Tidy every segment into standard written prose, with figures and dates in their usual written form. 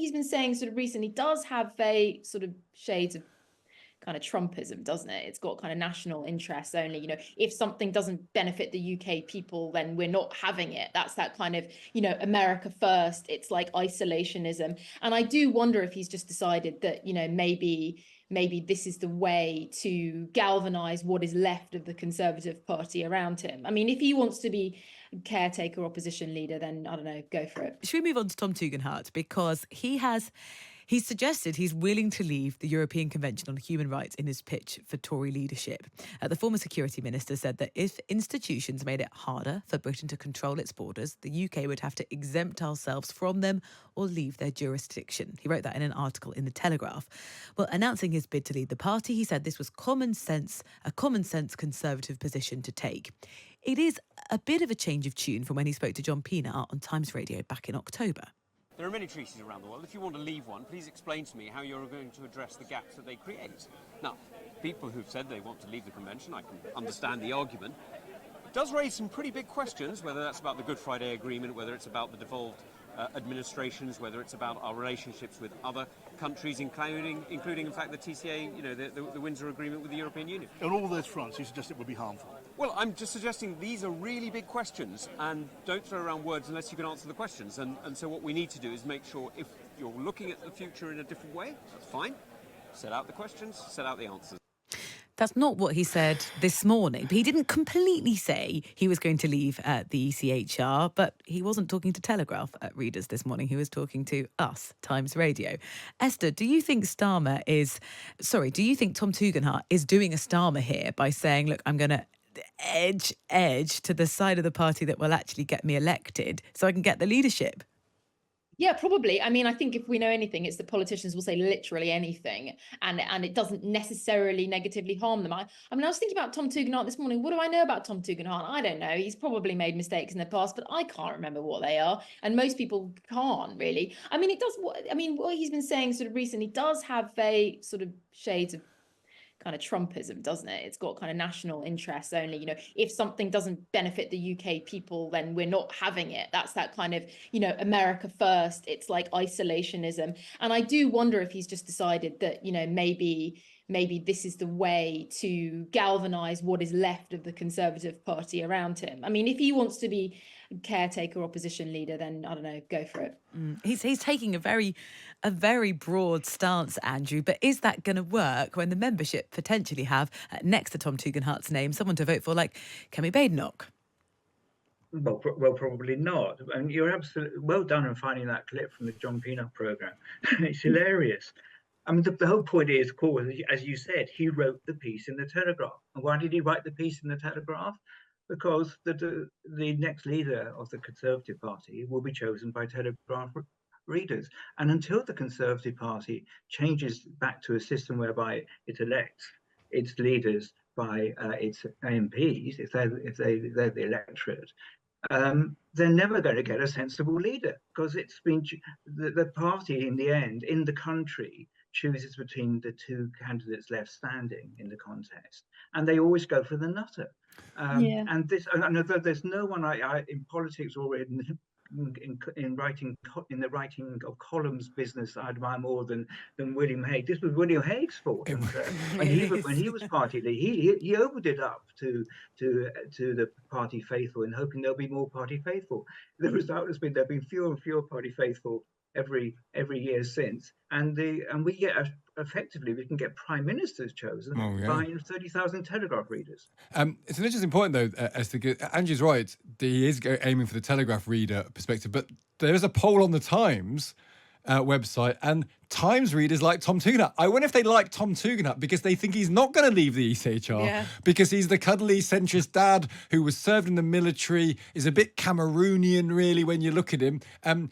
he's been saying sort of recently does have a sort of shades of kind of Trumpism, doesn't it? It's got kind of national interests only. If something doesn't benefit the UK people, then we're not having it. That's that kind of, America first. It's like isolationism. And I do wonder if he's just decided that, maybe this is the way to galvanize what is left of the Conservative Party around him. I mean, if he wants to be caretaker opposition leader, then I don't know, go for it. Should we move on to Tom Tugendhat? Because he's suggested he's willing to leave the European Convention on Human Rights in his pitch for Tory leadership. The former security minister said that if institutions made it harder for Britain to control its borders, the UK would have to exempt ourselves from them or leave their jurisdiction. He wrote that in an article in The Telegraph. Well, announcing his bid to lead the party, he said this was a common sense Conservative position to take. It is a bit of a change of tune from when he spoke to John Pienaar on Times Radio back in October. There are many treaties around the world. If you want to leave one, please explain to me how you're going to address the gaps that they create. Now, people who've said they want to leave the convention, I can understand the argument. It does raise some pretty big questions, whether that's about the Good Friday Agreement, whether it's about the devolved administrations, whether it's about our relationships with other countries, including in fact the TCA, the Windsor Agreement with the European Union. On all those fronts, you suggest it would be harmful? Well, I'm just suggesting these are really big questions, and don't throw around words unless you can answer the questions. And so what we need to do is make sure, if you're looking at the future in a different way, that's fine. Set out the questions, set out the answers. That's not what he said this morning. But he didn't completely say he was going to leave the ECHR, but he wasn't talking to Telegraph readers this morning. He was talking to us, Times Radio. Esther, do you think Tom Tugendhat is doing a Starmer here by saying, look, I'm going to edge to the side of the party that will actually get me elected so I can get the leadership? Yeah, probably. I mean, I think if we know anything, it's that politicians will say literally anything, and it doesn't necessarily negatively harm them. I was thinking about Tom Tugendhat this morning. What do I know about Tom Tugendhat? I don't know. He's probably made mistakes in the past, but I can't remember what they are, and most people can't really. I mean, what he's been saying sort of recently does have a sort of shades of kind of Trumpism, doesn't it? It's got kind of national interests only. If something doesn't benefit the UK people, then we're not having it. That's that kind of, America first. It's like isolationism. And I do wonder if he's just decided that, maybe this is the way to galvanize what is left of the Conservative Party around him. I mean, if he wants to be caretaker opposition leader, then I don't know, go for it. He's taking a very broad stance, Andrew, but is that going to work when the membership potentially have, next to Tom Tugendhat's name, someone to vote for like Kemi Badenoch? Well, probably not. And you're absolutely well done in finding that clip from the John Pienaar programme. It's hilarious. I mean, the whole point is, of course, as you said, he wrote the piece in the Telegraph. And why did he write the piece in the Telegraph? Because the next leader of the Conservative Party will be chosen by Telegraph readers. And until the Conservative Party changes back to a system whereby it elects its leaders by its MPs, if they're the electorate, they're never going to get a sensible leader, because it's been the party in the end, in the country, chooses between the two candidates left standing in the contest, and they always go for the nutter. And there's no one I in politics or in writing the writing of columns business I admire more than William Hague. This was William Hague's fault. And, when he was party leader, he opened it up to the party faithful, and hoping there'll be more party faithful. The result has been there've been fewer and fewer party faithful every year since, and we get effectively we can get prime ministers chosen by 30,000 Telegraph readers. It's an interesting point though, Esther. Andrew's right. He is aiming for the Telegraph reader perspective, but there is a poll on the Times website, and Times readers like Tom Tugendhat. I wonder if they like Tom Tugendhat because they think he's not going to leave the ECHR, because he's the cuddly centrist dad who was served in the military, is a bit Cameroonian really when you look at him. And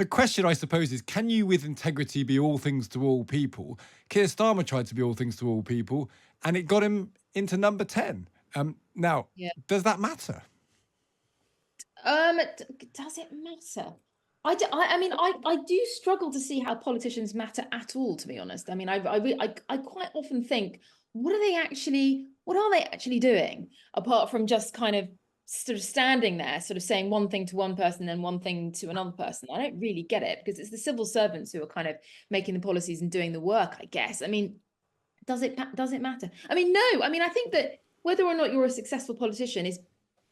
the question, I suppose, is, can you with integrity be all things to all people? Keir Starmer tried to be all things to all people, and it got him into number 10. Does that matter? Does it matter? I do struggle to see how politicians matter at all, to be honest. I mean, I quite often think, what are they actually doing, apart from just kind of sort of standing there, sort of saying one thing to one person and one thing to another person. I don't really get it, because it's the civil servants who are kind of making the policies and doing the work, I guess. I mean, does it matter? I mean, no. I mean, I think that whether or not you're a successful politician is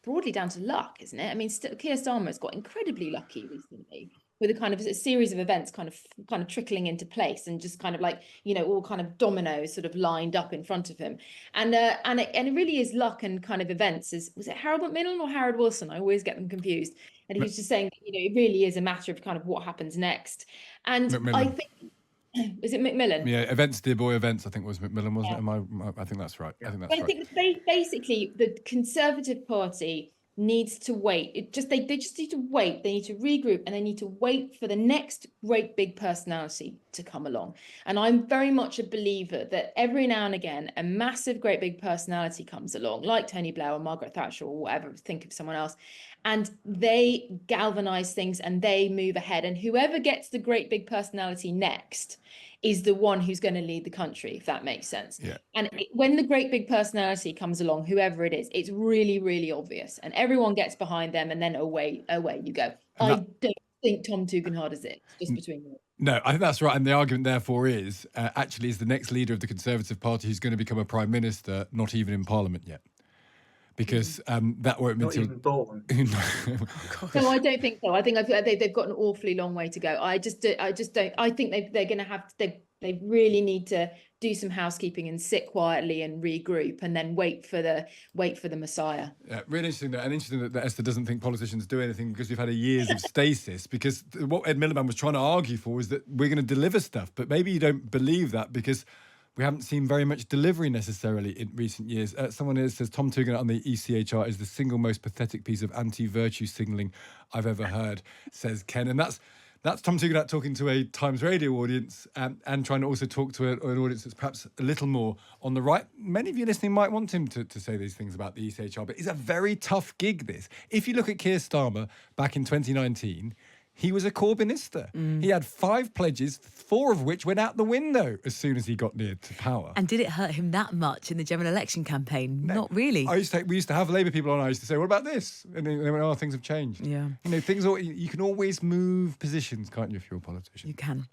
broadly down to luck, isn't it? I mean, Keir Starmer's got incredibly lucky recently with a kind of a series of events kind of trickling into place, and just kind of like, you know, all kind of dominoes sort of lined up in front of him. And it really is luck and kind of events. Was it Harold Macmillan or Harold Wilson? I always get them confused. And he was just saying that, you know, it really is a matter of kind of what happens next. And Macmillan. I think, is it Macmillan? Yeah, events, dear boy, events. I think was Macmillan, wasn't it? I think that's right. I think that's But I right. think basically the Conservative Party needs to wait. They just need to wait. They need to regroup, and they need to wait for the next great big personality to come along. And I'm very much a believer that every now and again a massive great big personality comes along, like Tony Blair or Margaret Thatcher or whatever, think of someone else, and they galvanize things and they move ahead. And whoever gets the great big personality next is the one who's going to lead the country, if that makes sense. Yeah. And when the great big personality comes along, whoever it is, it's really, really obvious, and everyone gets behind them, and then away you go. I don't think Tom Tugendhat is it, just between you. No, I think that's right. And the argument, therefore, is actually is the next leader of the Conservative Party who's going to become a prime minister not even in Parliament yet. Because that won't be Not even born. No, I don't think so. I think they've got an awfully long way to go. I just don't. I think they're going to have. They really need to do some housekeeping and sit quietly and regroup, and then wait for the Messiah. Yeah, really interesting. And interesting that Esther doesn't think politicians do anything, because we've had a years of stasis. Because what Ed Miliband was trying to argue for is that we're going to deliver stuff, but maybe you don't believe that because we haven't seen very much delivery necessarily in recent years. Someone here says Tom Tugendhat on the ECHR is the single most pathetic piece of anti-virtue signalling I've ever heard, says Ken. And that's Tom Tugendhat talking to a Times Radio audience and trying to also talk to an audience that's perhaps a little more on the right. Many of you listening might want him to say these things about the ECHR, but it's a very tough gig, this. If you look at Keir Starmer back in 2019, he was a Corbynista. He had 5 pledges, 4 of which went out the window as soon as he got near to power. And did it hurt him that much in the general election campaign? No. Not really. We used to have Labour people on. I used to say, "What about this?" And they went, "Oh, things have changed." Yeah. You know, you can always move positions, can't you, if you're a politician? You can.